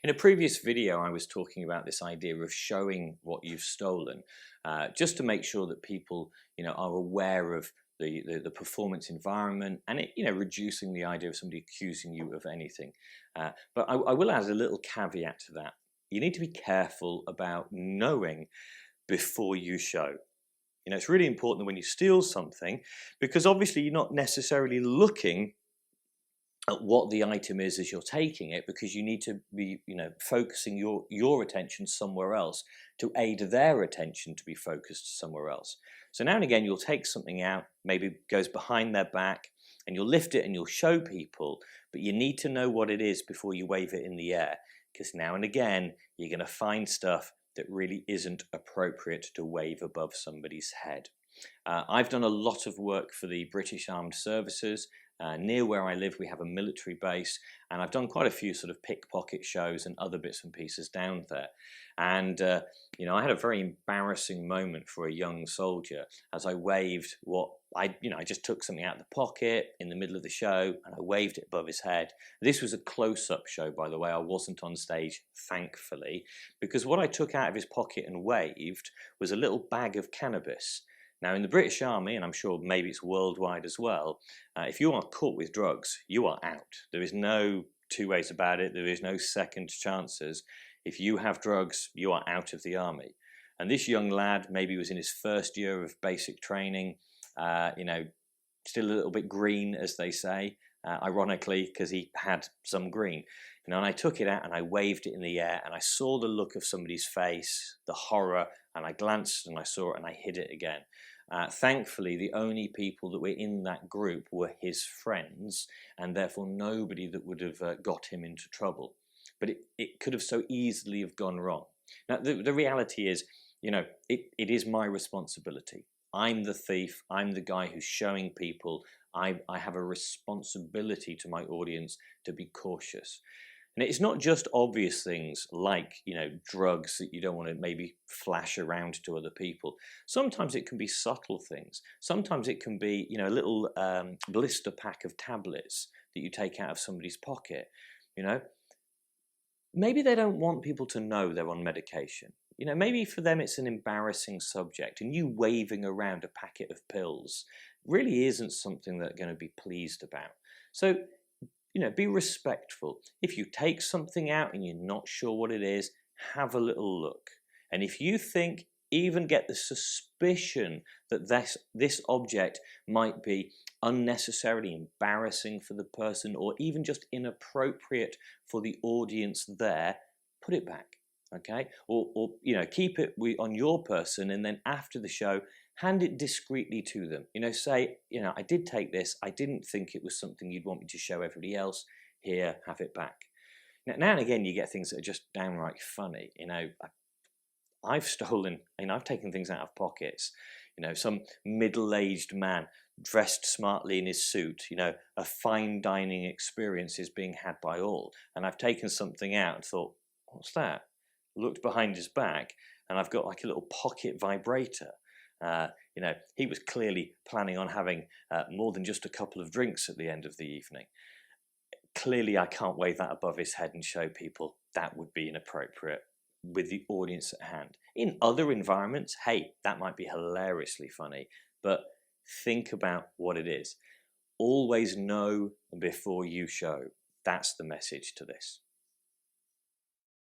In a previous video, I was talking about this idea of showing what you've stolen, just to make sure that people, are aware of the performance environment and it, reducing the idea of somebody accusing you of anything. But I will add a little caveat to that. You need to be careful about knowing before you show. It's really important that when you steal something, because obviously you're not necessarily looking at what the item is as you're taking it, because you need to be focusing your attention somewhere else to aid their attention to be focused somewhere else. So now and again you'll take something out, maybe it goes behind their back, and you'll lift it and you'll show people, but you need to know what it is before you wave it in the air, because now and again you're going to find stuff that really isn't appropriate to wave above somebody's head. I've done a lot of work for the British Armed Services. Near where I live we have a military base, and I've done quite a few sort of pickpocket shows and other bits and pieces down there. And I had a very embarrassing moment for a young soldier as I waved what I just took something out of the pocket in the middle of the show and I waved it above his head. This was a close-up show, by the way. I wasn't on stage, thankfully, because what I took out of his pocket and waved was a little bag of cannabis. Now in the British Army, and I'm sure maybe it's worldwide as well, if you are caught with drugs, you are out. There is no two ways about it. There is no second chances. If you have drugs, you are out of the army. And this young lad maybe was in his first year of basic training, still a little bit green, as they say, ironically, because he had some green. And I took it out and I waved it in the air and I saw the look of somebody's face, the horror, and I glanced and I saw it and I hid it again. Thankfully, the only people that were in that group were his friends, and therefore nobody that would have got him into trouble. But it could have so easily have gone wrong. Now, the reality is, it is my responsibility. I'm the thief. I'm the guy who's showing people. I have a responsibility to my audience to be cautious. And it's not just obvious things like, drugs that you don't want to maybe flash around to other people. Sometimes it can be subtle things. Sometimes it can be, a little blister pack of tablets that you take out of somebody's pocket. Maybe they don't want people to know they're on medication. Maybe for them it's an embarrassing subject, and you waving around a packet of pills really isn't something they're going to be pleased about. So, be respectful. If you take something out and you're not sure what it is, have a little look. And if you think, even get the suspicion that this object might be unnecessarily embarrassing for the person or even just inappropriate for the audience there, put it back, okay? Or keep it on your person, and then after the show, hand it discreetly to them. Say, I did take this. I didn't think it was something you'd want me to show everybody else. Here, have it back. Now and again, you get things that are just downright funny. I've stolen, I've taken things out of pockets. Some middle-aged man dressed smartly in his suit, a fine dining experience is being had by all. And I've taken something out and thought, what's that? Looked behind his back and I've got like a little pocket vibrator. He was clearly planning on having more than just a couple of drinks at the end of the evening. Clearly I can't wave that above his head and show people. That would be inappropriate with the audience at hand. In other environments, hey, that might be hilariously funny, but think about what it is. Always know before you show. That's the message to this.